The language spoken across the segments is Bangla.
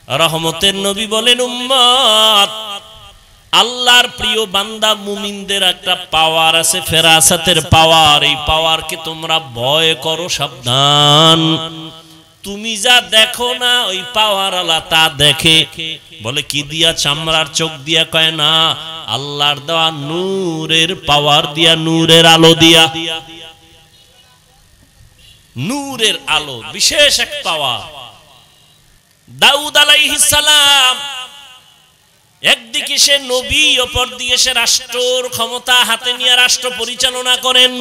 রহমতের নবী বলেন, উম্মত, আল্লাহর প্রিয় বান্দা মুমিনদের একটা পাওয়ার আছে, ফেরাসাতের পাওয়ার। এই পাওয়ারকে তোমরা ভয় করো, সাবধান। তুমি যা দেখো না, ওই পাওয়ার আল্লাহ তা দেখে। বলে কি দিয়া? চামড়ার চোখ দিয়া? কয় না, আল্লাহর দেওয়া নূরের পাওয়ার দিয়া, নূরের আলো দিয়া। নূরের আলো বিশেষ এক পাওয়ার। দাউদ আলাইহিস সালাম একদিকে সে নবী, অপর দিকে সে রাষ্ট্রের ক্ষমতা হাতে নিয়ে রাষ্ট্র পরিচালনা করেন।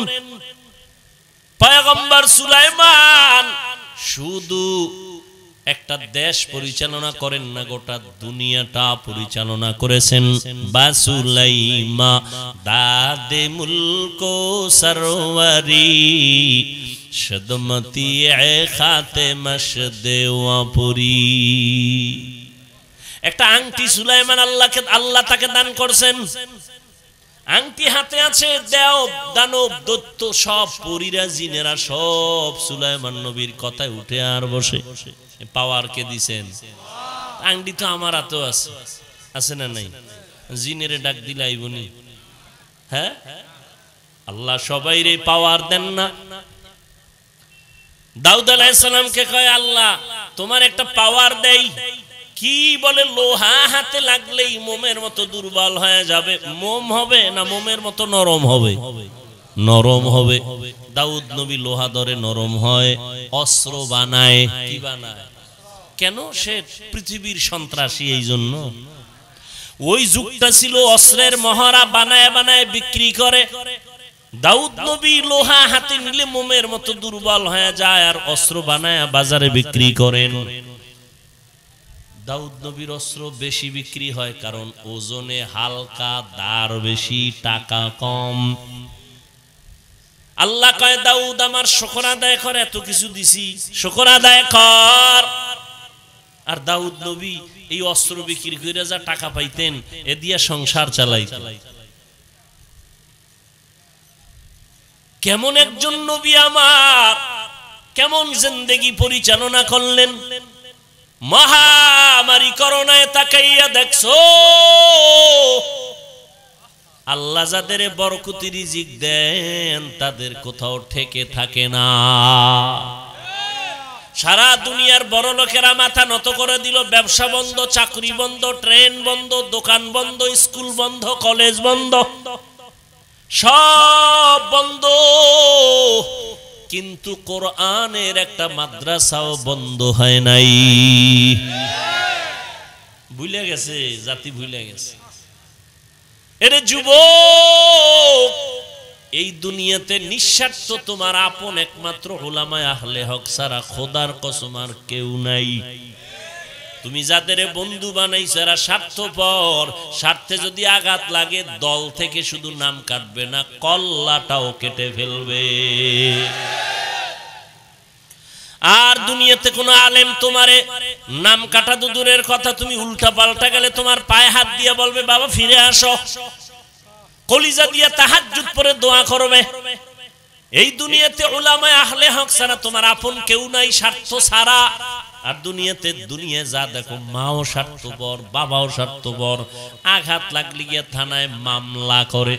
পয়গম্বর সুলাইমান শুধু একটা দেশ পরিচালনা করেন না, গোটা দুনিয়াটা পরিচালনা করেছেন। বাসুলাইমা দাদে মুলকো সরওয়ারি সদমতি এ খাতে মশদেওয়াপুরি। একটা আংটি সুলাইমান আল্লাহ তাকে দান করছেন। আংটি হাতে আছে, দেও দানব দৈত্য সব পরীরা জিনেরা সব সুলাইমান নবীর কথায় উঠে আর বসে। পাওয়ার কে দিছেন? আংটি তো আমার হাতেও আছে, আছে না নাই? জিনেরে ডাক দিলাইবনি? হ্যাঁ, আল্লাহ সবাইরে পাওয়ার দেন না? দাউদ আলাইহিস সালামকে কয়, আল্লাহ তোমার একটা পাওয়ার দেই। কি বলে? লোহা হাতে লাগলেই মোমের মতো দুর্বল হয়ে যাবে। মোম হবে না মোমের মতো নরম হবে? নরম হবে। দাউদ নবী লোহা ধরে নরম হয়, অস্ত্র বানায়। কি বানায়? কেন? সে পৃথিবীর সন্ত্রাসী, এই জন্য। ওই যুগটা ছিল অস্ত্রের মহড়া, বানায় বানায় বিক্রি করে। দাউদ নবী লোহা হাতে নিলে মোমের মতো দুর্বল হয়ে যায়, আর অস্ত্র বানায় বাজারে বিক্রি করেন। দাউদ নবীর অস্ত্র বেশি বিক্রি হয়, কারণ ওজনে হালকা, দার বেশি, টাকা কম। আল্লাহ কয়, দাউদ আমার শুকর আদায় কর, এত কিছু দিছি, শুকর আদায় কর। আর দাউদ নবী এই অস্ত্র বিক্রি করে যা টাকা পাইতেন, এ দিয়া সংসার চালাইতেন। কেমন একজন নবী আমার, কেমন জিন্দেগি পরিচালনা করলেন। মহামারী করোনায় তাকাইয়া দেখছো, আল্লাহ যাদের বরকতি রিজিক দেন তাদের কোথাও ঠেকে থাকে না। সারা দুনিয়ার বড় লোকেরা মাথা নত করে দিল। ব্যবসা বন্ধ, চাকরি বন্ধ, ট্রেন বন্ধ, দোকান বন্ধ, স্কুল বন্ধ, কলেজ বন্ধ, সব বন্ধ। কিন্তু কোরআনের একটা মাদ্রাসাও বন্ধ হয় নাই। ভুলে গেছে জাতি, ভুলে গেছে। এরে যুবক, এই দুনিয়াতে নিঃস্বার্থ তোমার আপন একমাত্র উলামায়ে আহলে হক ছাড়া খোদার কসম আর কেউ নাই। তুমি যাদের বন্ধু বানাইছো এরা স্বার্থপর। স্বার্থে যদি আঘাত লাগে, দল থেকে শুধু নাম কাটবে না, কল্লাটাও কেটে ফেলবে। আর দুনিয়াতে কোন আলেম তোমারে নাম কাটা তো দূরের কথা, তুমি উল্টা পাল্টা গেলে তোমার পায়ে হাত দিয়ে বলবে, বাবা ফিরে আসো। কলিজা দিয়ে তাহাজ্জুদ পড়ে দোয়া করবে। এই দুনিয়াতে উলামায়ে আহলে হক ছাড়া তোমার আপন কেউ নাই, স্বার্থ ছাড়া। আর দুনিয়াতে দুনিয়া যা দেখো, মাও স্বার্থপর, বাবাও স্বার্থপর। আঘাত লাগলে গিয়ে থানায় মামলা করে।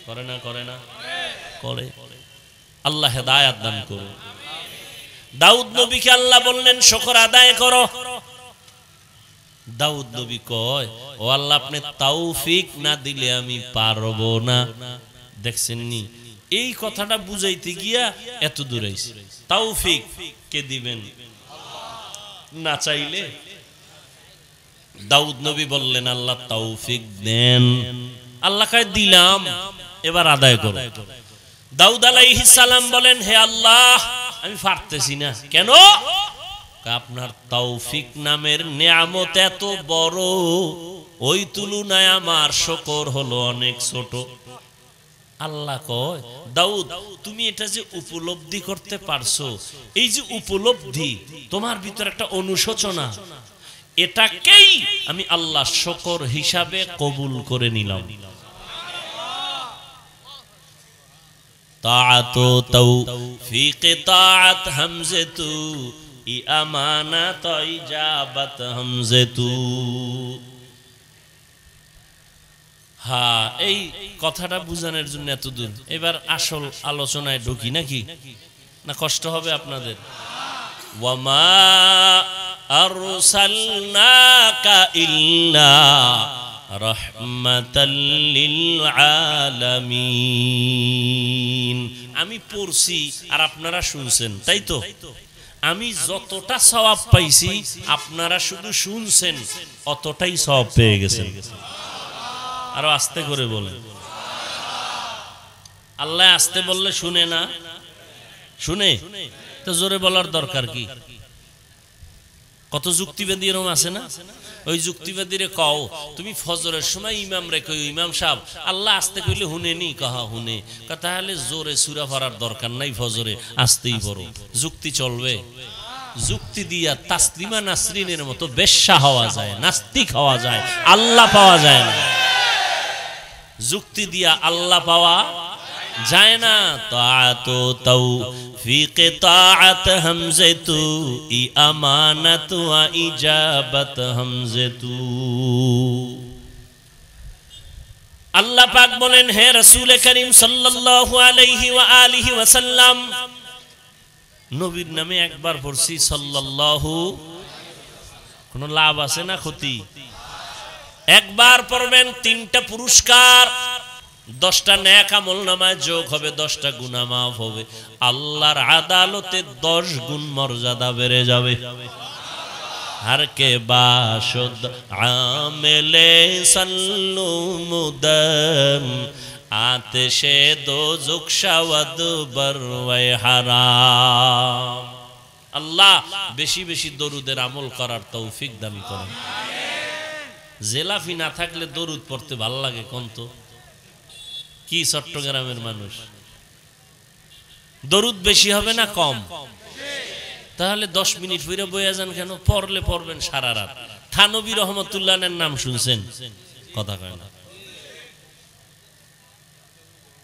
করে না? করে না? করে। আল্লাহ হেদায়েত দান করুন। দাউদ নবীকে আল্লাহ বললেন শুকর আদায় করো। দাউদ নবী কয়, ও আল্লাহ আপনি তৌফিক না দিলে আমি পারবো না। দেখছেন নি, এই কথাটা বুঝাইতে গিয়া এত দূর আইছে। তৌফিক কে দিবেন? না চাইলে। দাউদ নবী বললেন, আল্লাহ তৌফিক দেন। আল্লাহ কয় দিলাম, এবার আদায় করো। দাউদ আলাইহিস সালাম বলেন, হে আল্লাহ আমি পারতেছি না। কেন? আপনার তৌফিক নামের নিয়ামত এত বড়, ওই তুলনায় আমার শুকর হলো অনেক ছোট। আল্লাহ কয়, দাউদ তুমি এটা যে উপলব্ধি করতে পারছো, এই যে উপলব্ধি, তোমার ভিতর একটা অনুশোচনা, এটাকেই আমি আল্লাহ শুকর হিসাবে কবুল করে নিলাম। তাআতু তাওফিক তাআত হামজাতু ই আমানাত ইজাবাত হামজে তু। হ্যাঁ, এই কথাটা বুঝানোর জন্য এত দূর। এবার আসল আলোচনায় ঢুকি নাকি? না কষ্ট হবে আপনাদের? ওয়ামা আরসালনাকা ইল্লা রাহমাতাল লিল আলামিন। আমি পড়ছি আর আপনারা শুনছেন, তাই তো? আমি যতটা সওয়াব পাইছি আপনারা শুধু শুনছেন, অতটাই সওয়াব পেয়ে গেছেন। আরো আস্তে করে বলেন। আল্লাহ আস্তে বললে শুনে না? শুনে তো জোরে বলার দরকার কি? কত যুক্তিবাদী এরকম আছে না? ওই যুক্তিবাদীরে কও তুমি ফজরের সময় ইমাম রে কই, ইমাম সাহেব আল্লাহ আস্তে কইলে হুনেনি? কাহা হুনে। তাহলে জোরে সূরা পড়ার দরকার নাই, ফজরে আস্তেই পড়ো। যুক্তি চলবে? যুক্তি দিয়া তাসলিমা নাসরিনের মতো বেশ্যা হওয়া যায়, নাস্তিক হওয়া যায়, আল্লাহ পাওয়া যায় না। যুক্তি দিয়া আল্লাহ পাওয়া যায় না। তাআতু তাওফিক তাআত হামজাতু ই আমানাত ওয়া ইজাবাত হামজাতু। আল্লাহ পাক বলেন, হে রাসূল করিম সাল্লাল্লাহু আলাইহি ওয়া আলিহি ওয়াসাল্লাম, নবীর নামে একবার পড়ছি সাল্লাল্লাহু, কোনো লাভ আছে না ক্ষতি? একবার পড়বেন 3টা পুরস্কার, 10টা নেক আমল নামায় যোগ হবে, 10টা গুনাহ মাফ হবে, আল্লাহর আদালতে 10 গুণ মর্যাদা বেড়ে যাবে। हर के बाशुद आमिले सल्लु मुदम आतिशे दोज़ुख शवद बरवे हराम। আল্লাহ বেশি বেশি দরুদের আমল করার তৌফিক দান করেন। জেলাফি না থাকলে দরুদ পড়তে ভালো লাগে কোন তো? কি চট্টগ্রামের মানুষ দরুদ বেশি হবে না কম? তাহলে 10 মিনিট পরে বইয়া যান কেন? পড়লে পড়বেন সারা রাত। থানবী রহমতুল্লাহের নাম শুনছেন? কথা কয় না।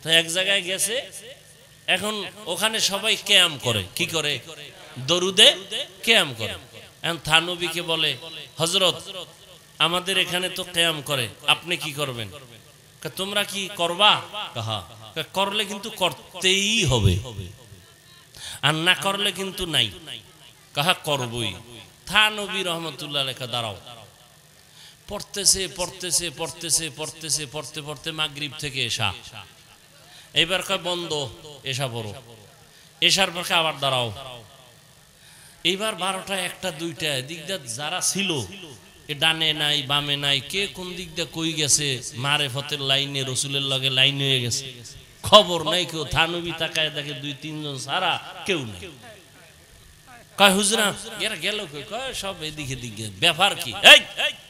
তো এক জায়গায় গেছে, এখন ওখানে সবাই কিয়াম করে। কি করে? দরুদে কিয়াম করে। এখন থানবীকে বলে, হযরত আমাদের এখানে তো কিয়াম করে, আপনি কি করবেন? তোমরা কি করবা? কাহা করলে কিন্তু করতেই হবে, আর না করলে কিন্তু নাই। কাহা করবই। থানবী রহমতুল্লাহ লেখা দাঁড়াও। পড়তেছে পড়তেছে পড়তেছে পড়তেছে পড়তে পড়তে মাগরিব থেকে এশা, এইবার কয় বন্ধ, এশা পড়ো। এশার পর আবার দাঁড়াও। এইবার 12টা 1টা 2টা দিক দিয়ে যারা ছিল, এ ডানে নাই বামে নাই, কে কোন দিক দিয়ে কই গেছে, মারেফতের লাইনে রসুলের লগে লাইন হয়ে গেছে, খবর নাই কেউ। থানবী তাকায় দেখে 2-3 জন সারা কেউ নেই। কয় হুজরা এরা গেল কই? কয় সব এদিকে দিকে। ব্যাপার কি? এই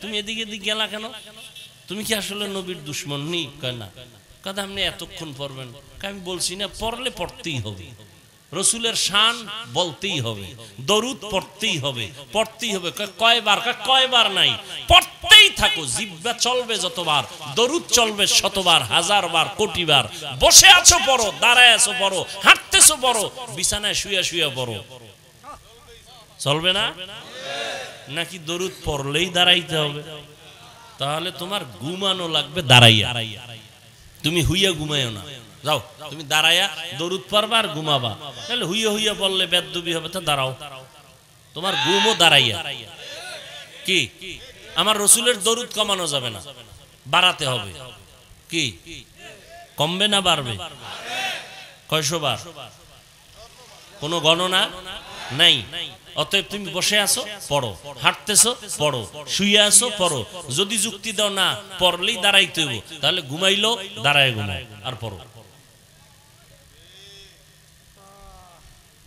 তুমি এদিকে দিক গেলা কেন? তুমি কি আসলে নবীর দুশমন নি? কয় না। কথা আপনি এতক্ষণ পড়বেন? আমি বলছি না, পড়লে পড়তেই হবে, রসুলের শান বলতেই হবে, দরুদ পড়তেই হবে, পড়তেই হবে। কয়বার? কয়বার নাই, পড়তেই থাকো। জিহ্বা চলবে যতবার, দরুদ চলবে শতবার, 1000 বার, কোটি বার। বসে আছো পড়ো, দাঁড়ায় আছো পড়ো, হাঁটতেছো পড়ো, বিছানায় শুয়ে শুয়ে পড়ো। চলবে না? নাকি দরুদ পড়লেই দাঁড়াইতে হবে? তাহলে তোমার ঘুমানো লাগবে দাঁড়াইয়া। তুমি হুইয়া ঘুমাইও না, যাও তুমি দাঁড়াইয়া দরুদ পড়বা আর ঘুমাবা। তাহলে হুইয়া হুইয়া পড়লে বেদবি হবে। তো দাঁড়াও, তোমার ঘুমও দাঁড়াইয়া। কি আমার রসুলের দরুদ কমানো যাবে না, বাড়াতে হবে। কি কমবে না বাড়বে? কয়শো বার? কোনো গণনা নাই। অতএব তুমি বসে আছো পড়ো, হাঁটতেছো পড়ো, শুয়ে আছো পড়ো। যদি যুক্তি দাও না পড়লেই দাঁড়াইতে হইব, তাহলে ঘুমাইলো দাঁড়ায় ঘুমাও আর পড়ো।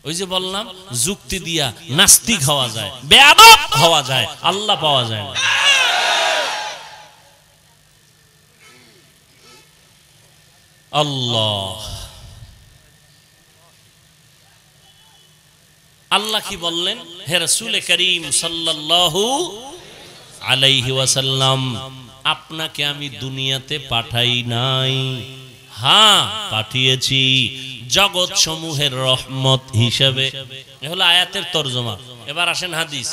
ওই যে বললাম, যুক্তি দিয়া নাস্তিক হওয়া যায়, বেয়াদব হওয়া যায়, আল্লাহ পাওয়া যায় না। আল্লাহ আল্লাহ কি বললেন? হে রাসূল করিম সাল্লাল্লাহু আলাইহি ওয়াসাল্লাম, আপনাকে আমি দুনিয়াতে পাঠাই নাই, হ্যাঁ পাঠিয়েছি জগৎ সমূহের রহমত হিসেবে। এ হলো আয়াতের তরজমা। এবার আসেন হাদিস।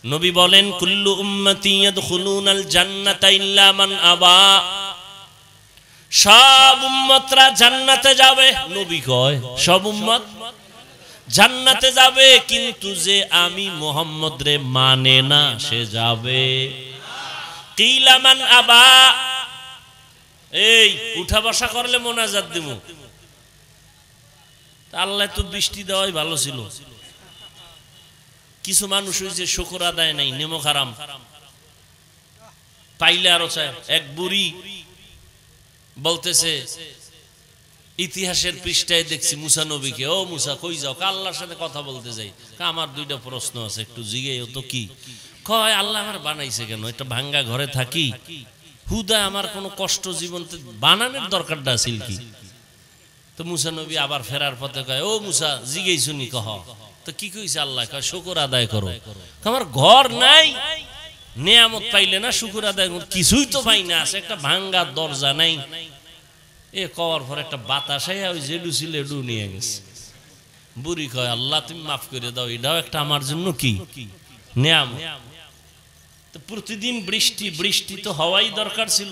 নবী বলেন কুল্লু উম্মতি ইয়াদখুলুনাল জান্নাতা ইল্লা মান আবা, সব উম্মতরা জান্নাতে যাবে। নবী কয় সব উম্মত জান্নাতে যাবে, কিন্তু যে আমি মুহাম্মদ রে মানে না সে যাবে। কিলা মান আবা, এই উঠা বসা করলে মোনাজাত দিব, আল্লাহ তো বৃষ্টি দেওয়াই ভালো ছিল। কিছু মানুষ হয়েছে শুকর আদায় নাই, নেমক হারাম পাইলে আরো চায়। এক বুড়ি বলতেছে ইতিহাসের পৃষ্ঠায় দেখছি মুসা নবীকে, ও মুসা কই যাও? আল্লাহর সাথে কথা বলতে যাই। আমার দুইটা প্রশ্ন আছে, একটু জিজ্ঞেস তো। কি কয়? আল্লাহ আমার বানাইছে কেন? একটা ভাঙ্গা ঘরে থাকি, হুদা আমার কোনো কষ্ট জীবন বানানোর দরকারটা আছিল কি? তো মুসা নবী আবার ফেরার পথে কয়, ও মুসা জিজ্ঞেস শুনি, কহ তো কি কইছে আল্লাহ? কয় শুকর আদায় করো। আমার ঘর নাই, নিয়ামত পাইলে না শুকর আদায় করো? কিছুই তো পাই না, আছে একটা ভাঙ্গা দরজা নাই। এ কওয়ার পর একটা বাতাস ওই জেডু ছিল এডু নিয়ে গেছে। বুড়ি কয় আল্লাহ তুমি মাফ করে দাও, এটাও একটা আমার জন্য কি নিয়ামত। তো প্রতিদিন বৃষ্টি, বৃষ্টি তো হওয়াই দরকার ছিল,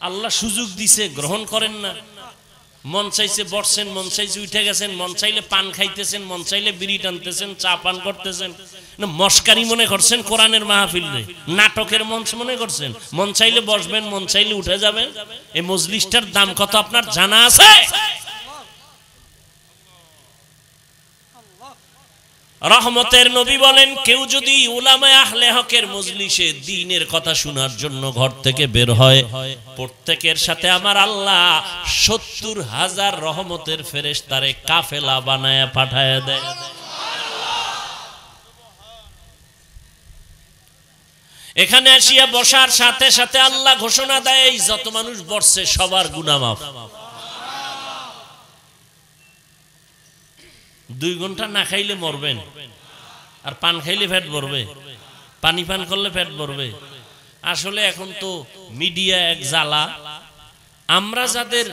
আল্লাহ সুযোগ দিছে, গ্রহণ করেন না। মন চাইছে বসছেন, মন চাইছে উঠে গেছেন, মন চাইলে পান খাইতেছেন, মন চাইলে বিড়ি টানতেছেন, চা পান করতেছেন। মস্কারি মনে করছেন কোরআনের মাহফিল রে, নাটকের মঞ্চ মনে করছেন? মন চাইলে বসবেন, মন চাইলে উঠে যাবেন। এই মজলিসটার দাম কত আপনার জানা আছে? রহমতের নবী বলেন কেউ যদি উলামায়ে আহলে হকের মজলিসে দ্বীনের কথা শোনার জন্য ঘর থেকে বের হয়, প্রত্যেকের সাথে আমার আল্লাহ ৭০,০০০ রহমতের ফেরেশতারে কাফেলা বানায়া পাঠায়া দেয়। এখানে আসিয়া বসার সাথে সাথে আল্লাহ ঘোষণা দেয় যত মানুষ বসছে সবার গুনাহ মাফ। 2 ঘন্টা না খাইলে মরবেন, আর পান খাইলে পেট ভরবে, পানি পান করলে পেট ভরবে। আসলে এখন তো মিডিয়া এক জ্বালা। আমরা যাদের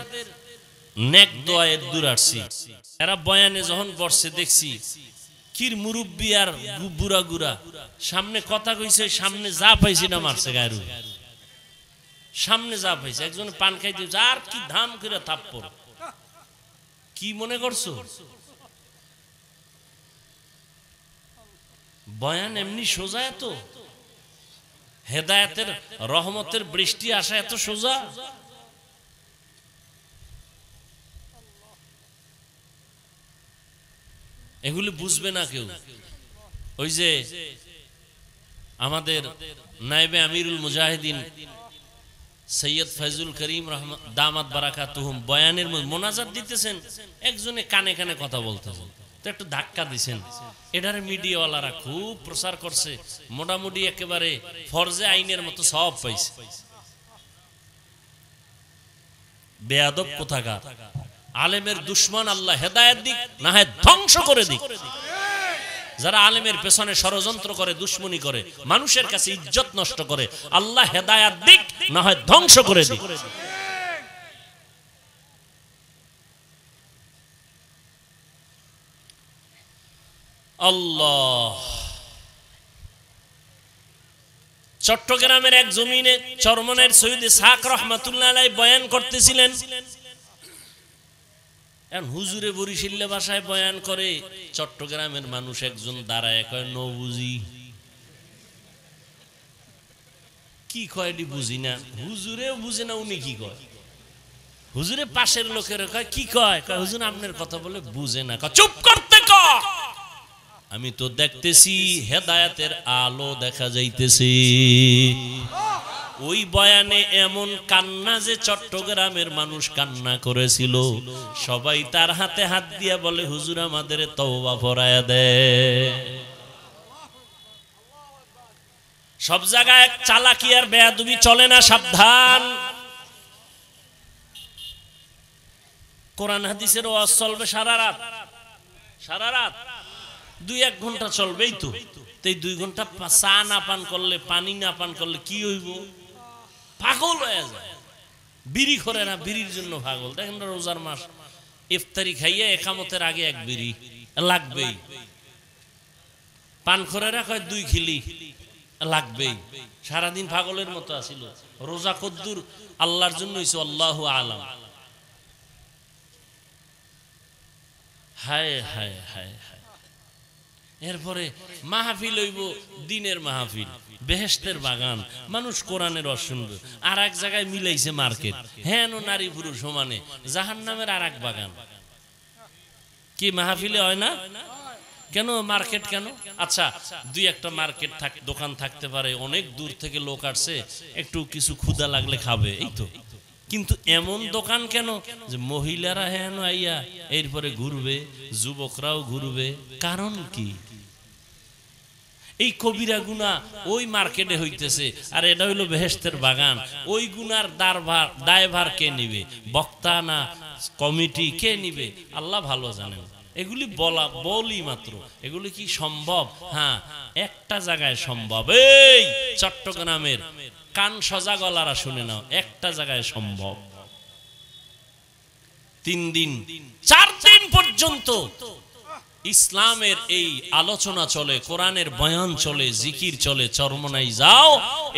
নেক দোয়ায়ের দূর আসছি, এরা বয়ানে যখন বসছে দেখছি কির মুরব্বি আর বুড়া গুড়া সামনে কথা কইছে, সামনে যা পাইছে না মারছে গায়ের, সামনে যা পাইছে। একজনে পান খাইতে আর কি ধাম করে থাপ্পড়। কি মনে করছো বয়ান এমনি সোজা? এত হেদায়েতের রহমতের বৃষ্টি আসা এত সোজা? এগুলি বুঝবে না কেউ। ওই যে আমাদের নায়েবে আমিরুল মুজাহিদিন সৈয়দ ফয়জুল করিম দামাত বারাকাতুহুম বয়ানের মোনাজাত দিতেছেন, একজনে কানে কানে কথা বলতেছেন, তো একটু ধাক্কা দিছেন। এটার মিডিয়াওয়ালারা খুব প্রচার করছে, মোটামুটি একেবারে ফরজে আইনের মতো সব পাইছে। বেয়াদব কোথাকার! আলেমের দুশমন আল্লাহ হেদায়েত দিক, না হয় ধ্বংস করে দিক। যারা আলেমের পেছনে ষড়যন্ত্র করে, দুশমনি করে, মানুষের কাছে ইজ্জত নষ্ট করে, আল্লাহ হেদায়েত দিক, না হয় ধ্বংস করে দিক। আল্লাহ। চট্টগ্রামের এক জমিনে চরমনের সৈয়দ ইসহাক রাহমাতুল্লাহ আলাইহি বয়ান করতেছিলেন। হুজুরে বরিশাল্য ভাষায় বয়ান করে, চট্টগ্রামের মানুষ একজন দাঁড়ায় কয় ন বুঝি। কি কয় বুঝি না, হুজুরেও বুঝে না, উনি কি কয়? হুজুরে পাশের লোকের কয় কি কয়? কয় হুজুর আপনার কথা বলে বুঝে না। চুপ করতে কয়, আমি তো দেখতেছি হেদায়েতের আলো দেখা যাইতেছে। ওই বয়ানে এমন কান্না যে চট্টগ্রামের মানুষ কান্না করেছিল, সবাই তার হাতে হাত দিয়া বলে হুজুর আমাদের তওবা পড়ায়া দেয়। সব জায়গায় চালাকি আর বেয়াদবি চলে না, সাবধান। কোরআন হাদিসের ওয়াজ চলবে সারা রাত, সারা রাত 2-1 ঘন্টা চলবেই তো। এই 2 ঘন্টা চা না পান করলে, পানি না পান করলে কি হইব? পাগল হয়ে যায়। বিড়ি করে না, বিড়ির জন্য পাগল। দেখেন রোজার মাস, ইফতারি খাইয়ে একামতের আগে 1 বিড়ি লাগবেই। পানখোরেরা কয় 2 খিলি লাগবেই, সারাদিন পাগলের মতো আসিল। রোজা কদ্দুর আল্লাহর জন্য হইছে আল্লাহু আলাম। হায় হায় হায় হায়। এরপরে মাহফিল হইব, দিনের মাহফিল, বেহেশতের বাগান, মানুষ কোরআনের রস শুনবে। আর এক জায়গায় মিলাইছে মার্কেট, হ্যাঁ নারী পুরুষ সমানে, জাহান্নামের আর এক বাগান। কি মাহফিলে হয় না? কেন মার্কেট কেন? আচ্ছা, 2-1টা মার্কেট দোকান থাকতে পারে, অনেক দূর থেকে লোক আসছে, একটু কিছু ক্ষুধা লাগলে খাবে, এই তো। কিন্তু এমন দোকান কেন যে মহিলারা হেন আইয়া এরপরে ঘুরবে, যুবকরাও ঘুরবে? কারণ কি? এই কবিরা গুনাহ ওই মার্কেটে হইতেছে, আর এটা হইলো বেহেশতের বাগান। ওই গুনার দায়ভার কে নিবে? বক্তা না কমিটি? কে নিবে? আল্লাহ ভালো জানেন। এগুলি বলি মাত্র, এগুলি কি সম্ভব? হ্যাঁ, একটা জায়গায় সম্ভব। এই চট্টগ্রামের কান সজা গলারা শুনে নাও, একটা জায়গায় সম্ভব। 3 দিন 4 দিন পর্যন্ত ইসলামের এই আলোচনা চলে, কোরআনের বয়ান চলে, জিকির চলে, চরমনাই যাও।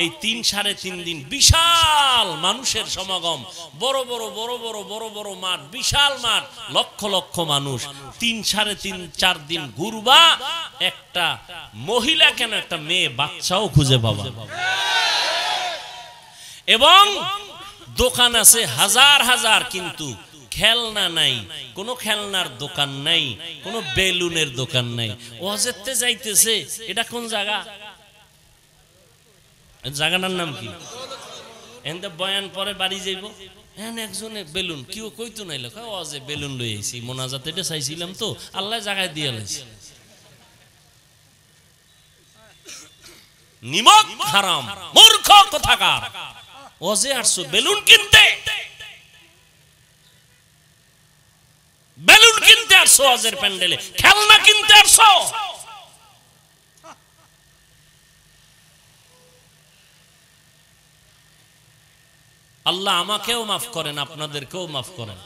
এই 3-3.5 দিন বিশাল মানুষের সমাগম, বড় বড় মাঠ, বিশাল মাঠ, লক্ষ লক্ষ মানুষ। 3-3.5-4 দিন ঘুরবা, একটা মহিলা কেন, একটা মেয়ে বাচ্চাও খুঁজে পাবা। এবং দোকান আছে হাজার হাজার, কিন্তু খেলনা নাই, কোনো খেলনার দোকান নাই, কোনো বেলুনের দোকান নাই। ওয়াজেতে যাইতেছে, এটা কোন জায়গা? জায়গাটার নাম কি? এনতে বয়ান পরে বাড়ি যাইব, হ্যাঁ একজনে বেলুন কেউ কইতো নাইলো, ওয়াজে বেলুন লই আইছি, মোনাজাতে এটা চাইছিলাম তো, আল্লাহ জায়গায় দিয়ে লাইছে। নিমক হারাম, মূর্খ কোথাকার। ওয়াজে আসছো বেলুন কিনতে, বেলুন কিনতে আসছো ওয়াজের প্যান্ডেলে, খেলনা কিনতে আসছো। আল্লাহ আমাকেও মাফ করেন, আপনাদেরকেও মাফ করেন।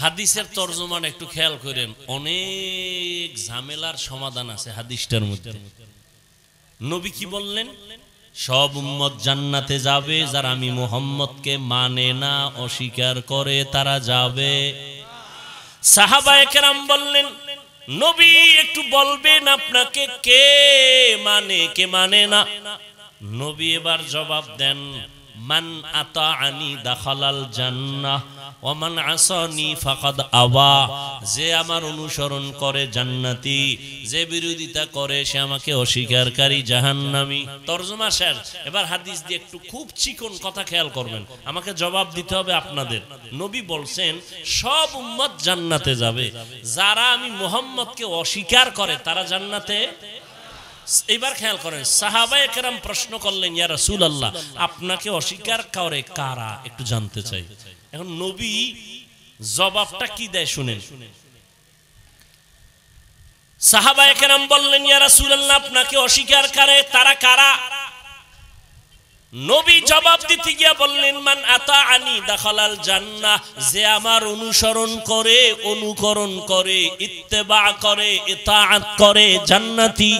হাদিসের তরজমান একটু খেয়াল করেন, অনেক ঝামেলার সমাধান আছে হাদিসটার মধ্যে। নবী কি বললেন? সব উম্মত জান্নাতে যাবে, যারা আমি মুহাম্মদকে মানে না, অস্বীকার করে, তারা যাবে। সাহাবায়ে কেরাম বললেন, নবী একটু বলবেন আপনাকে কে মানে কে মানে না? নবী এবার জবাব দেন, মান আতাআনি দাখালাল জান্নাহ ওয়া মান আসানি ফাকাদ আবা। যে আমার অনুসরণ করে জান্নাতি, যে বিরোধিতা করে সে আমাকে অস্বীকারী, জাহান্নামী। তরজমা শেষ। এবার হাদিস দিয়ে একটু খুব চিকন কথা খেয়াল করবেন, আমাকে জবাব দিতে হবে আপনাদের। নবী বলছেন সব উম্মত জান্নাতে যাবে, যারা আমি মুহাম্মদকে অস্বীকার করে তারা জান্নাতে। এবার খেয়াল করেন, সাহাবায়ে কেরাম প্রশ্ন করলেন, ইয়া রাসূলুল্লাহ আপনাকে অস্বীকার করে কারা, একটু জানতে চাই। এখন নবী জবাবটা কি দেয় শুনেন। সাহাবায়ে কেরাম বললেন, ইয়া রাসূলুল্লাহ আপনাকে অস্বীকার করে তারা কারা? নবী জবাব দিতে গিয়া বললেন, মান আতাআনি দাখালাল জান্নাহ। যে আমার অনুসরণ করে, অনুকরণ করে, ইত্তেবা করে, ইতাআত করে, জান্নাতি।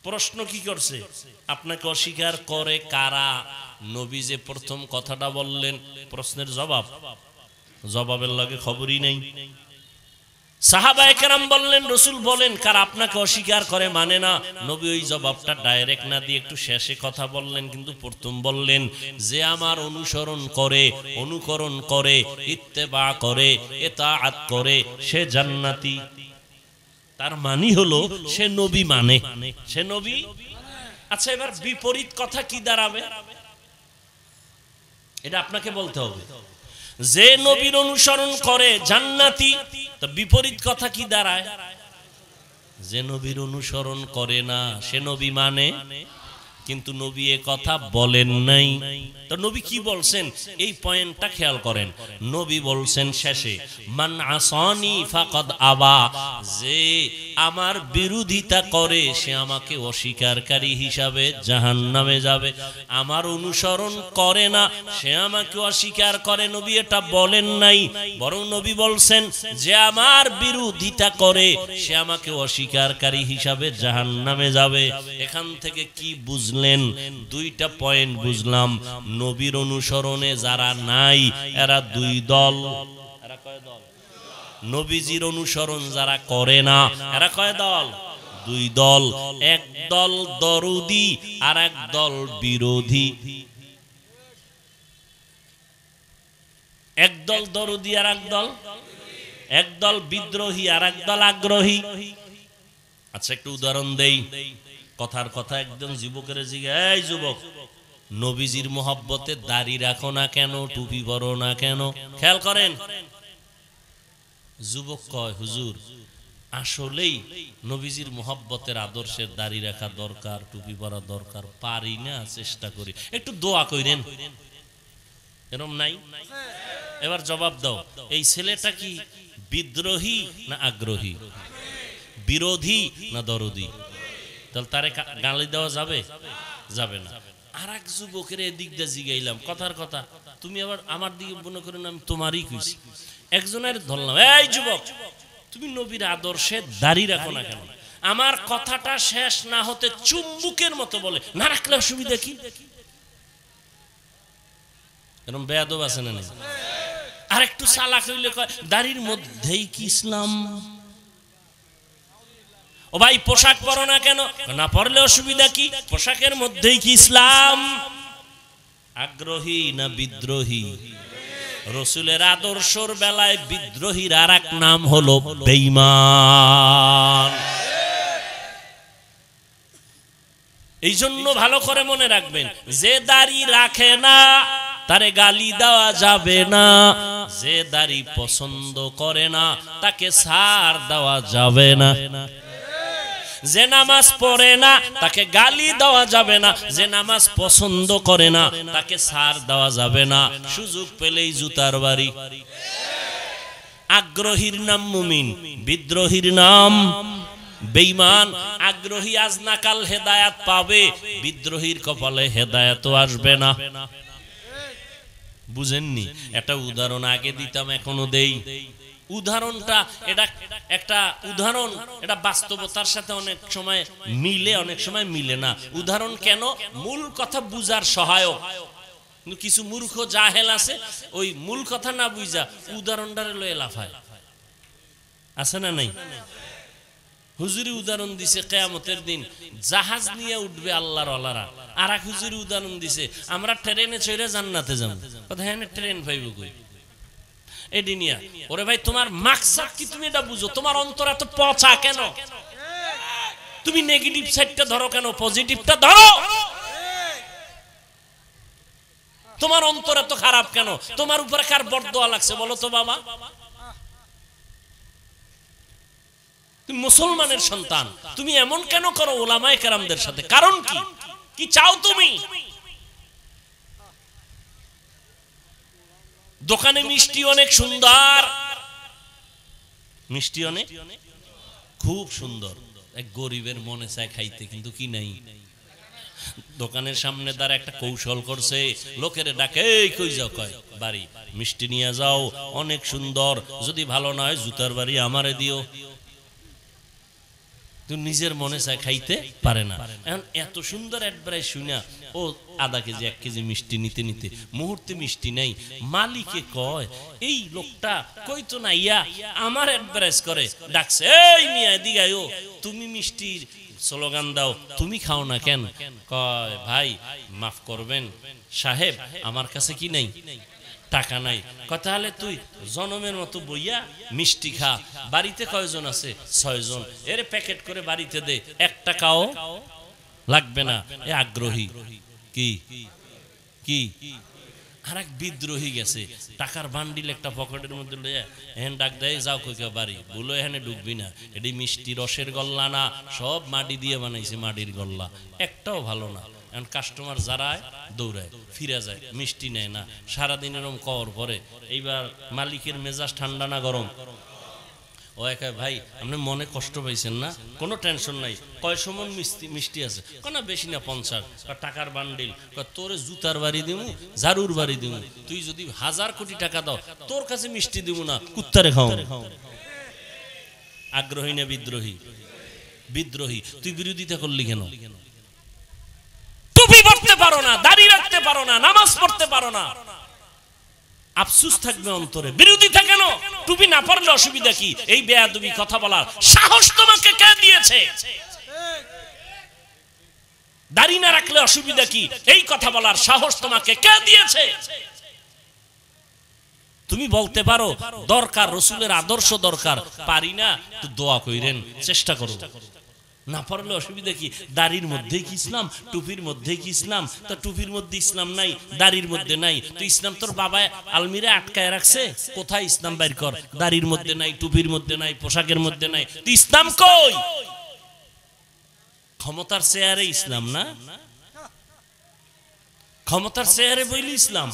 প্রশ্ন কি করছে? আপনাকে অস্বীকার করে কারা? নবী যে প্রথম কথাটা বললেন, প্রশ্নের জবাব, জবাবের লাগে খবরই নেই। সাহাবায়ে কেরাম বললেন, রাসূল বলেন কারা আপনাকে অস্বীকার করে, মানে না। নবী ওই জবাবটা ডাইরেক্ট না দিয়ে একটু শেষে কথা বললেন, কিন্তু প্রথম বললেন যে আমার অনুসরণ করে, অনুকরণ করে, ইত্তেবা করে, ইতাআত করে, সে জান্নাতি। তার মানে হলো সে নবী মানে, সে নবী। আচ্ছা, এবার বিপরীত কথা কি দাঁড়াবে? এটা আপনাকে বলতে হবে। যে নবীর অনুসরণ করে জান্নাতি, তো বিপরীত কথা কি দাঁড়ায়? যে নবীর অনুসরণ করে না সে নবী মানে কিন্তু নবী এ কথা বলেন নাই। তো নবী কি বলছেন এই পয়েন্টটা খেয়াল করেন। নবী বলছেন শেষে, মান আসানি ফাকাদ আবা, যে আমার বিরোধিতা করে সে আমাকে অস্বীকারকারী হিসাবে জাহান্নামে যাবে। আমার অনুসরণ করে না সে আমাকে অস্বীকার করে। নবী এটা বলেন নাই, বরং নবী বলছেন যে আমার বিরোধিতা করে সে আমাকে অস্বীকারকারী হিসাবে জাহান্নামে যাবে। এখান থেকে কি বুঝলেন? দুইটা পয়েন্ট বুঝলাম। নবীর অনুসরণে যারা নাই এরা দুই দল। এরা কয় দল? নবীজির অনুসরণ যারা করে না এরা কয় দল? দুই দল। এক দল দরুদি আর এক দল বিরোধী। এক দল দরুদি আর এক দল বিদ্রোহী আর এক দল আগ্রহী। আচ্ছা একটু উদাহরণ দেই। কথার কথা একদম যুবকের জিজ্ঞাসা, এই যুবক, নবীজির মোহাব্বতে দাড়ি রাখো না কেন, টুপি পরো না কেন? খেয়াল করেন, যুবক কয়, হুজুর আসলেই নবীজির মোহাব্বতের আদর্শের দাড়ি রাখা দরকার, টুপি পরা দরকার, পারি না, চেষ্টা করি, একটু দোয়া কইরেন। এরকম নাই? এবার জবাব দাও, এই ছেলেটা কি বিদ্রোহী না আগ্রহী, বিরোধী না দরদি? তাহলে তারে গালি দেওয়া যাবে? যাবে না। আর এক যুবকের এদিক দিয়ে জিগাইলাম, কথার কথা, তুমি আবার আমার দিকে মনে করেন আমি তোমারই কইছি। একজনের ধরলাম, এই যুবক, তুমি নবীর আদর্শে দাড়ি রাখো না কেন? আমার কথাটা শেষ না হতে চুম্বুকের মতো বলে, না রাখলে অসুবিধা কি? এরকম বেয়াদব আছে না? আর একটু চালাক হইলে কয় দাড়ির মধ্যেই কি ইসলাম? ও ভাই পোশাক পরো না কেন? না পরলে অসুবিধা কি? পোশাকের মধ্যেই কি ইসলাম? আগ্রহী না বিদ্রোহী? রসুলের আদর্শর বেলায় বিদ্রোহীর আর এক নাম হলো বেঈমান। এই জন্য ভালো করে মনে রাখবেন, যে দাড়ি রাখে না তারে গালি দেওয়া যাবে না, যে দাড়ি পছন্দ করে না তাকে ছাড় দেওয়া যাবে না, যে নামাজ পড়ে না তাকে গালি দেওয়া যাবে না, যে নামাজ পছন্দ করে না তাকে ছাড় দেওয়া যাবে না, সুযোগ পেলেই জুতার বাড়ি। আগ্রহীর নাম মুমিন, বিদ্রোহীর নাম বেঈমান। আগ্রহী আজ না কাল হেদায়েত পাবে, বিদ্রোহীর কপালে হেদায়েতও আসবে না। বুঝেননি? একটা উদাহরণ আগে দিতাম, এখনো দেই। উদাহরণটা এটা একটা উদাহরণ, এটা বাস্তবতার সাথে অনেক সময় মিলে, অনেক সময় মিলে না। উদাহরণ কেন? মূল কথা বুঝার সহায়ক। কিছু মূর্খ জাহেল আছে, ওই মূল কথা না বুঝা উদাহরণটারে লয়ে লাফায়। আছে না নাই? হুজুরি উদাহরণ দিছে কিয়ামতের দিন জাহাজ নিয়ে উঠবে আল্লাহর ওয়ালারা। আর এক হুজুরি উদাহরণ দিছে আমরা ট্রেনে চড়ে জান্নাতে যাব। কথা হ্যাঁ, ট্রেন পাইব কই? এডিনিয়া। ওরে ভাই, তোমার মাকসাদ কি তুমি এটা বুঝো? তোমার অন্তর এত পচা কেন? তুমি নেগেটিভ সাইডটা ধরো কেন? পজিটিভটা ধরো। তোমার অন্তর এত খারাপ কেন? তোমার উপরে কার বরদোয়া লাগছে বলো তো বাবা? তুমি মুসলমানের সন্তান, তুমি এমন কেন করো উলামায়ে কেরামদের সাথে? কারণ কি? কি চাও তুমি? দোকানে মিষ্টি অনেক সুন্দর, মিষ্টি অনেক খুব সুন্দর, এক গরিবের মনে চায় খাইতে, কিন্তু কি নাই। দোকানের সামনে দ্বারা একটা কৌশল করছে, লোকের ডাকে, এই কই যাও? কয় বাড়ি, মিষ্টি নিয়ে যাও, অনেক সুন্দর, যদি ভালো না হয় জুতার বাড়ি আমারে দিও। নিজের মনে চায়, খাইতে পারে না। এখন এত সুন্দর অ্যাডভাইস শুনা ও আধা কেজি 1 কেজি মিষ্টি নিতে নিতে মুহূর্তে মিষ্টি নাই। মালিকে কয়, এই লোকটা কইতো না ইয়া আমার অ্যাডভাইস করে, ডাকছে, এই মিয়া দিগায়ও, তুমি মিষ্টির স্লোগান দাও, তুমি খাও না কেন? কয় ভাই মাফ করবেন সাহেব, আমার কাছে কি নাই, টাকা নাই। কথা হলে তুই জনমের মতো বইয়া মিষ্টি খা। বাড়িতে কয়জন আছে? 6 জন। এর প্যাকেট করে বাড়িতে দে, 1 টাকাও লাগবে না। এ আগ্রহী। কি কি? আর এক বিদ্রোহী গেছে, টাকার বান্ডিল একটা পকেটের মধ্যে লইয়া এখানে ডাক দেয়, যাও কই বাড়ি, বলো এখানে ঢুকবি না, এটি মিষ্টি রসের গল্লা না, সব মাটি দিয়ে বানাইছে, মাটির গল্লা, একটাও ভালো না। কাস্টমার যারায় দৌড়ায়, ফিরে যায়, মিষ্টি নেয় না, সারাদিন এরকম কওয়ার পরে এইবার মালিকের মেজাজ ঠান্ডা না গরম? ও একা ভাই আপনি মনে কষ্ট পাইছেন না, কোনো টেনশন নাই, কয় সমন মিষ্টি আছে? না বেশি না 50। টাকার বান্ডিল, তোরে জুতার বাড়ি দিমু, ঝাড়ুর বাড়ি দিমু, তুই যদি 1000 কোটি টাকা দাও তোর কাছে মিষ্টি দিব না, কুত্তারে খাও। আগ্রহী না বিদ্রোহী? বিদ্রোহী। তুই বিরোধিতা করলি কেন? টুপি পড়তে পারো না, দাড়ি রাখতে পারো না, নামাজ পড়তে পারো না, আফসোস থাকবে অন্তরে। বিরোধিতা কেন? টুপি না পড়লে অসুবিধা কি? এই বেয়াদবি কথা বলার সাহস তোমাকে কে দিয়েছে? দাড়ি না রাখলে অসুবিধা কি? এই কথা বলার সাহস তোমাকে কে দিয়েছে? তুমি বলতে পারো দরকার রসুলের আদর্শ দরকার, পারি না তো দোয়া কইরেন, চেষ্টা করো। না পারলে অসুবিধা কি? দাড়ির মধ্যেই কি ইসলাম? টুপির মধ্যেই কি ইসলাম? তা টুপির মধ্যে ইসলাম নাই, দাড়ির মধ্যে নাই, তো ইসলাম তোর বাবা আলমিরা আটকায় রাখছে, কোথায় ইসলাম বাইর কর? দাড়ির মধ্যে নাই, টুপির মধ্যে নাই, পোশাকের মধ্যে নাই, তো ইসলাম কই? ক্ষমতার চেয়ারে ইসলাম না, ক্ষমতার চেয়ারে বইলি ইসলাম।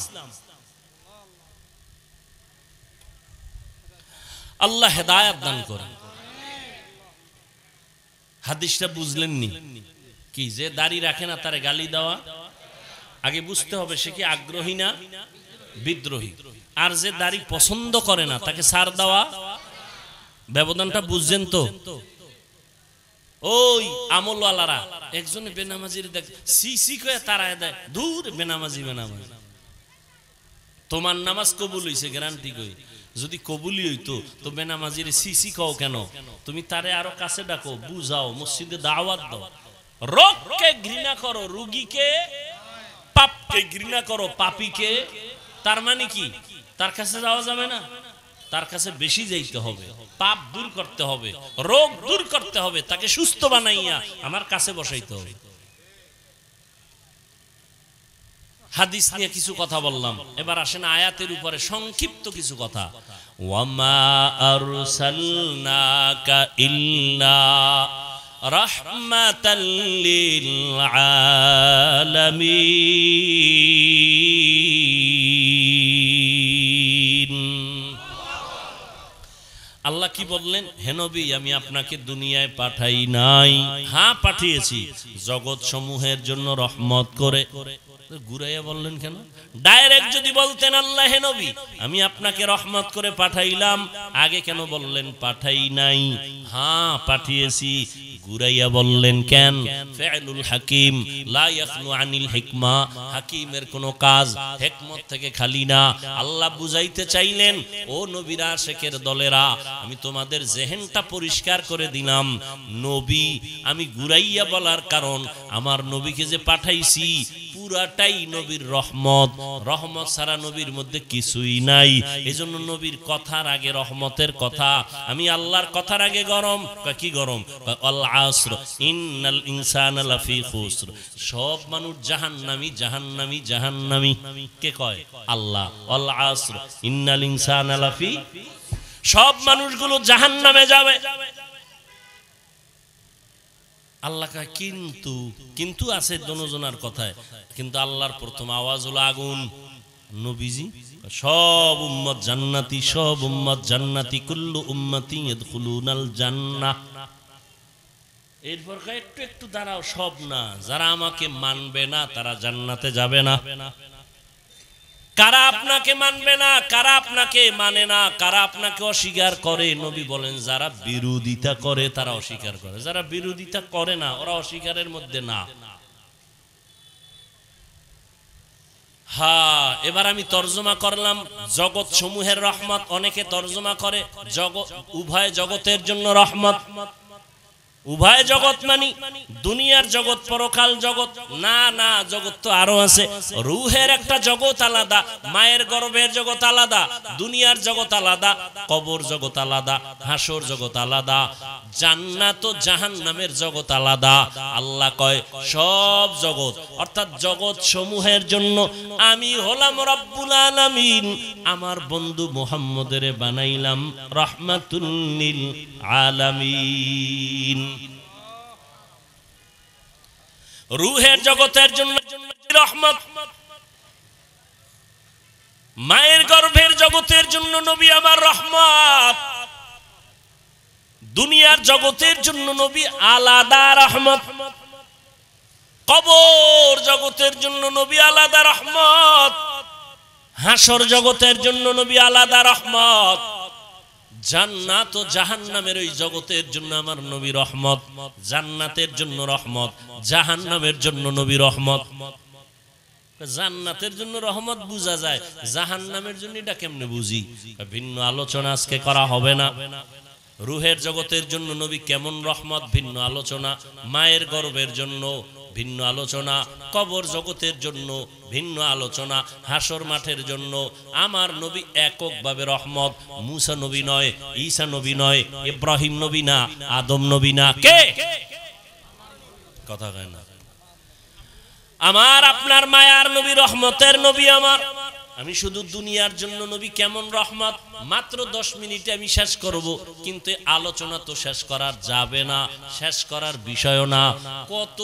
আল্লাহ হেদায়েত দান করেন। হাদিসটা বুঝলেননি কি? যে দাড়ি রাখে না তারে গালি দেওয়া, আগে বুঝতে হবে সে কি আগ্রহী না বিদ্রোহী। আর যে দাড়ি পছন্দ করে না তাকে ছাড় দেওয়া। ব্যবধানটা বুঝছেন তো? ওই আমলওয়ালারা একজনে বেনামাজির দেখ সি কয়ে তারায় দেয়, দূর বেনামাজি বেনামাজি। তোমার নামাজ কবুল হইছে গ্যারান্টি কই? যদি কবুলি হইতো তো বেনামাজির সিসি কও কেন? তুমি তারে আরো কাছে ডাকো, বুঝাও, মসজিদে দাওয়াত দাও। রোগকে ঘৃণা করো, রোগীকে, পাপকে ঘৃণা করো, পাপীকে। তার মানে কি? তার কাছে যাওয়া যাবে না, তার কাছে বেশি যাইতে হবে, পাপ দূর করতে হবে, রোগ দূর করতে হবে, তাকে সুস্থ বানাইয়া আমার কাছে বসাইতে হবে। হাদিস নিয়ে কিছু কথা বললাম, এবার আসেন আয়াতের উপরে সংক্ষিপ্ত কিছু কথা। ওয়ামা আরসালনাকা ইল্লা রাহমাতাল লিল আলামিন। আল্লাহ কি বললেন? হে নবী আমি আপনাকে দুনিয়ায় পাঠাই নাই, হ্যাঁ পাঠিয়েছি জগৎ সমূহের জন্য রহমত করে। ঘুরাইয়া বললেন কেন? ডাইরেক্ট যদি বলতেন আল্লাহ হে নবী আমি আপনাকে রহমত করে পাঠাইলাম, আগে কেন বললেন পাঠাই নাই? হ্যাঁ পাঠিয়েছি। ঘুরাইয়া বললেন কেন? ফিআলুল হাকিম লা ইয়াখলু আনিল হিকমা, হাকিমের কোন কাজ হিকমত থেকে খালি না। আল্লাহ বুঝাইতে চাইলেন ও নবীরা শেখের দলেরা, আমি তোমাদের জেহেনটা পরিষ্কার করে দিলাম। নবী আমি ঘুরাইয়া বলার কারণ আমার নবীকে যে পাঠাইছি পুরাটাই নবীর রহমত, রহমত ছাড়া নবীর মধ্যে কিছুই নাই। এজন্য নবীর কথার আগে রহমতের কথা, আমি আল্লাহর কথার আগে গরম। কি গরম? আল আসর ইন্নাল ইনসানা লাফি খুসর, সব মানুষ জাহান্নামী জাহান্নামী জাহান্নামী। কে কয়? আল্লাহ। আল আসর ইন্নাল ইনসানা লাফি, সব মানুষগুলো জাহান্নামে যাবে। আল্লাহ কয় কিন্তু, কিন্তু আছে দনজনার কথায়, কিন্তু আল্লাহর প্রথম আওয়াজ হলো আগুন। নবীজি সব উম্মত জান্নাতি, সব উম্মত জান্নাতি, কুল্লু উম্মতি ইয়াদখুলুনাল জান্নাহ। এরপর একটু একটু দাঁড়াও, সব না, যারা আমাকে মানবে না তারা জান্নাতে যাবে না। কারা আপনাকে মানবে না, কারা আপনাকে মানে না, কারা আপনাকে অস্বীকার করে? নবী বলেন যারা বিরোধিতা করে তারা অস্বীকার করে, যারা বিরোধিতা করে না ওরা অস্বীকারের মধ্যে না। হ্যাঁ, এবার আমি তর্জমা করলাম জগৎ সমূহের রহমত। অনেকে তর্জমা করে জগৎ, উভয় জগতের জন্য রহমত। উভয় জগৎ মানি দুনিয়ার জগৎ, পরকাল জগৎ না। না, জগৎ তো আরো আছে। রূহের একটা জগৎ আলাদা, মায়ের গর্ভের জগৎ আলাদা, দুনিয়ার জগৎ আলাদা, কবর জগৎ আলাদা, হাসর জগৎ আলাদা, জান্নাত ও জাহান্নামের জগৎ আলাদা। আল্লাহ কয় সব জগৎ অর্থাৎ জগৎ সমূহের জন্য আমি হলাম রব্বুল আলামিন, আমার বন্ধু মুহাম্মদের বানাইলাম রাহমাতুল লিল আলামিন। রূহের জগতের জন্য রহমত, মায়ের গর্ভের জগতের জন্য নবী আমার রহমত, দুনিয়ার জগতের জন্য নবী আলাদা রহমত, কবর জগতের জন্য নবী আলাদা রহমত, হাসর জগতের জন্য নবী আলাদা রহমত, জান্নাত ও জাহান্নামের ওই জগতের জন্য আমার নবী রহমত। জান্নাতের জন্য রহমত, জাহান্নামের জন্য নবী রহমত। জান্নাতের জন্য রহমত বুঝা যায়, জাহান্নামের জন্য এটা কেমনে বুঝি? ভিন্ন আলোচনা আজকে করা হবে না। রূহের জগতের জন্য নবী কেমন রহমত, ভিন্ন আলোচনা। মায়ের গর্ভের জন্য ভিন্ন আলোচনা, কবর জগতের জন্য ভিন্ন আলোচনা, হাসর মাঠের জন্য আমার নবী এককভাবে রহমত। মুসা নবী নয়, ঈসা নবী নয়, ইব্রাহিম নবী না, আদম নবী না, কে? কথা কয় না। আমার আপনার মায়ার নবী, রহমতের নবী আমার। আমি শুধু দুনিয়ার জন্য নবী কেমন রহমত মাত্র 10 মিনিটে আমি শেষ করব, কিন্তু আলোচনা তো শেষ করা যাবে না, শেষ করার বিষয়ও না। কত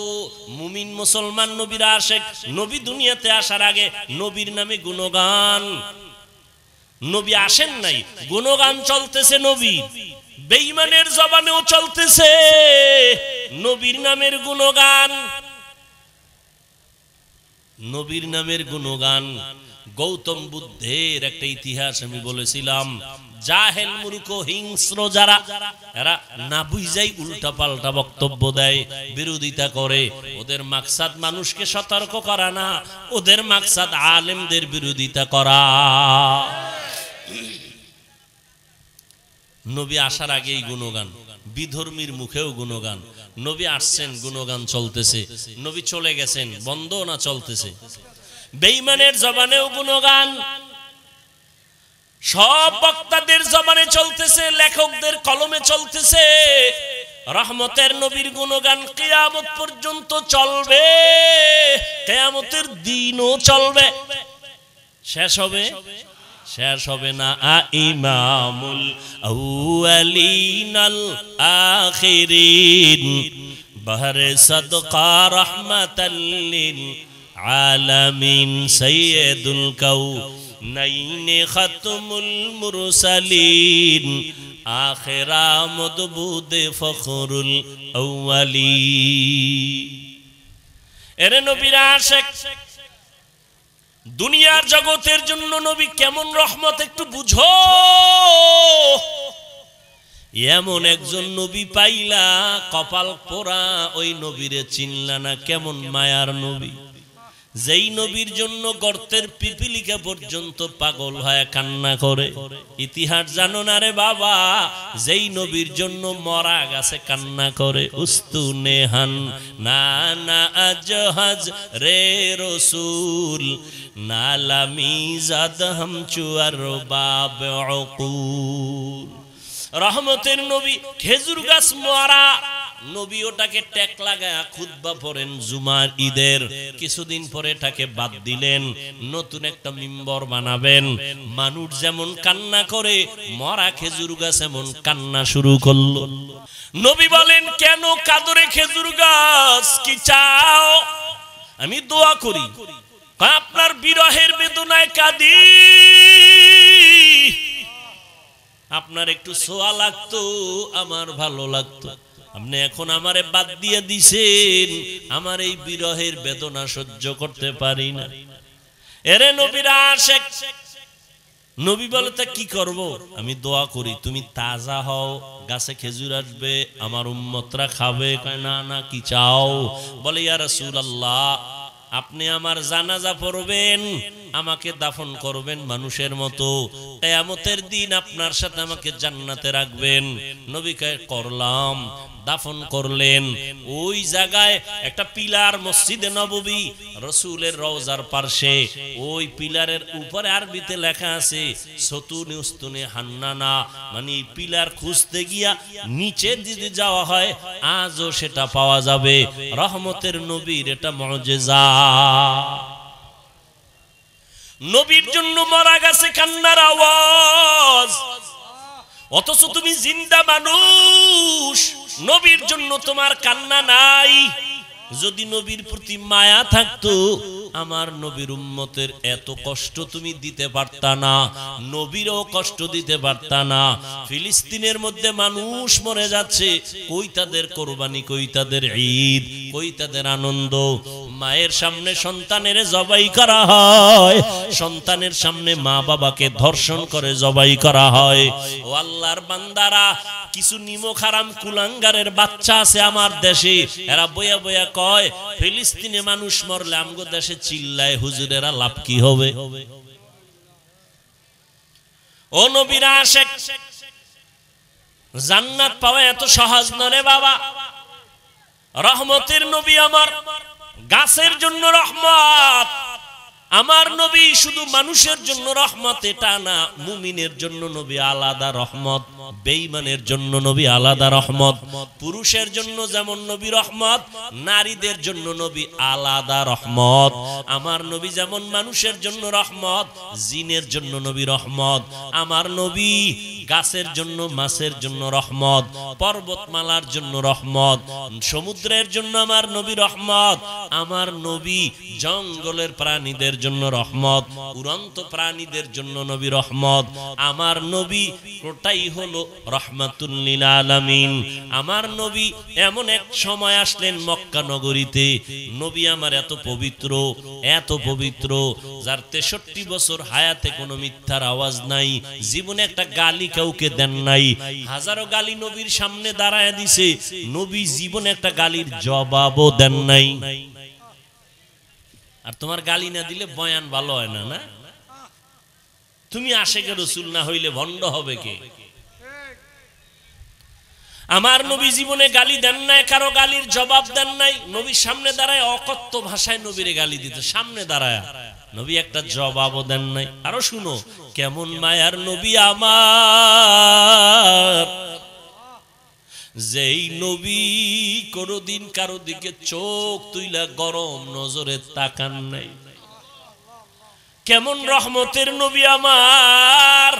মুমিন মুসলমান নবীরা আশেক, নবী দুনিয়াতে আসার আগে নবীর নামে গুণগান, নবী আসেন নাই গুণগান চলতেছে নবীর, বেঈমানের জবানেও চলতেছে নবীর নামের গুণগান, নবীর নামের গুণগান। গৌতম বুদ্ধের একটা ইতিহাস আমি বলেছিলাম, জাহেল মূর্খ হিংস্র যারা, এরা না বুঝাই উল্টা পাল্টা বক্তব্য দেয়, বিরোধিতা করে। ওদের মাকসাদ মানুষকে সতর্ক করা না, ওদের মাকসাদ আলেমদের বিরোধিতা করা। নবী আসার আগেই গুণগান, বিধর্মীর মুখেও গুণগান। নবী আসছেন, গুণগান চলতেছে। নবী চলে গেছেন, বন্ধ না চলতেছে। বেঈমানের জবানেও গুণগান, সব বক্তাদের জবানে চলতেছে, লেখকদের কলমে চলতেছে। রহমতের নবীর গুণগান কিয়ামত পর্যন্ত চলবে, কিয়ামতের দিনও চলবে। শেষ হবে? শেষ হবে না। ইমামুল আউয়ালিন আল আখিরিন বাহরে সাদকা রাহমাতাল লিল আলামিন সাইয়্যিদুল কাউনাইন খাতমুল মুরসালিন আখিরা মদবুদ ফখরুল আউয়ালিন। এরে নবীর আশিক, দুনিয়ার জগতের জন্য নবী কেমন রহমত একটু বুঝো। এমন একজন নবী পাইলা, কপাল পোড়া, ওই নবীরে চিনলা না। কেমন মায়ার নবী, যেই নবীর জন্য গর্তের পিপিলিকা পর্যন্ত পাগল হয়ে কান্না করে। ইতিহাস জানো না রে বাবা, যেই নবীর জন্য মরা গাছে কান্না করে। উস্তুনে হান না না আজহাজ রে রসুল নালামি জাদ হাম চুয়ার বাব উকুল। রহমতের নবী, খেজুর গাছ মরা নবী, ওটাকে টেক লাগায় খুতবা পড়েন জুমার ঈদের। কিছুদিন পরে এটাকে বাদ দিলেন, নতুন একটা মিম্বর বানাবেন। মানুষ যেমন কান্না করে, মরা খেজুর গাছ এমন কান্না শুরু করলো। নবী বলেন, কেন কাদরে খেজুর গাছ, কি চাও? আমি দোয়া করি। আপনার বিরহের বেদনায় কাঁদি, আপনার একটু সোয়া লাগতো, আমার ভালো লাগতো। আপনি এখন আমারে বাদ দিয়ে দিছেন, আমার এই বিরহের বেদনা সহ্য করতে পারি না। এরে নবীর আশিক, নবী বলে, তা কি করব? আমি দোয়া করি তুমি তাজা হও, গাছে খেজুর আসবে, আমার উম্মতরা খাবে। না না, কি চাও? বলে, ইয়া রাসূলুল্লাহ, আপনি আমার জানাজা পড়বেন, আমাকে দাফন করবেন মানুষের মতো, কিয়ামতের দিন আপনার সাথে আমাকে জান্নাতে রাখবেন। নবী কয়, করলাম। দাফন করলেন। ওই জায়গায় একটা পিলার, মসজিদে নববী, রাসূলের রওজার পাশে, ওই পিলারের উপরে আরবিতে লেখা আছে সতুনে উস্তুনে হান্নানা, মানে পিলার খুঁজতে গিয়া নিচে যদি যাওয়া হয় আজও সেটা পাওয়া যাবে। রহমতের নবীর এটা মুজিজা। নবীর জন্য মারা গেছে কান্নার আওয়াজ, অথচ তুমি জিন্দা মানুষ, নবীর জন্য তোমার কান্না নাই। যদি নবীর প্রতি মায়া থাকতো আমার নবীর উম্মতের এত কষ্ট তুমি দিতে পারতা না, নবীরও কষ্ট দিতে পারতা না। ফিলিস্তিনের মধ্যে মানুষ মরে যাচ্ছে, কই তাদের কোরবানি, কই তাদের ঈদ, কই তাদের আনন্দ? মায়ের সামনে সন্তানের জবাই করা হয়, সন্তানের সামনে মা বাবাকে ধর্ষণ করে জবাই করা হয়। ও আল্লাহর বান্দারা, কিছু নিমক হারাম কুলাঙ্গারের বাচ্চা আছে আমার দেশে, এরা বয়া বয়া কয় ফিলিস্তিনে মানুষ মরলে আমগো দেশে চিল্লায়, হুজুরেরা লাভ কি হবে? ও নবীর আশিক, জান্নাত পাওয়া এত সহজ নয় বাবা। রহমতের নবী আমার, গাছের জন্য রহমত। আমার নবী শুধু মানুষের জন্য রহমত এটা না, মুমিনের জন্য নবী আলাদা রহমত, বেঈমানের জন্য নবী আলাদা রহমত। পুরুষের জন্য যেমন নবী রহমত, নারীদের জন্য নবী আলাদা রহমত। আমার নবী যেমন মানুষের জন্য রহমত, জিনের জন্য নবী রহমত। আমার নবী গাছের জন্য, মাছের জন্য রহমত, পর্বতমালার জন্য রহমত, সমুদ্রের জন্য আমার নবী রহমত। আমার নবী জঙ্গলের প্রাণীদের জন্য রহমত, উড়ন্ত প্রাণীদের জন্য নবী রহমত। আমার নবী ওটাই হলো রহমাতুল লিল আলামিন। আমার নবী এমন এক সময় আসলেন মক্কা নগরীতে, নবী আমার এত পবিত্র, এত পবিত্র, যার 63 বছর হায়াতে কোনো মিথ্যার আওয়াজ নাই, জীবনে একটা গালি কাউকে দেন নাই। হাজারো গালি নবীর সামনে দাঁড়ায় দিছে, নবী জীবনে একটা গালির জবাবও দেন নাই। আর তোমার গালি না দিলে বয়ান ভালো হয় না, না? তুমি আশিকে রাসূল না হইলে ভণ্ড হবে কে? আমার নবী জীবনে গালি দেন নাই, কারো গালির জবাব দেন নাই। নবীর সামনে দাঁড়ায় অকথ্য ভাষায় নবীরে গালি দিত, সামনে দাঁড়ায় নবী একটা জবাবও দেন নাই। আরো শুনো, কেমন মায়ার নবী আমার, যেই নবী কোনদিন কারো দিকে চোখ তুইলা গরম নজরে তাকান নাই। কেমন রহমতের নবী আমার,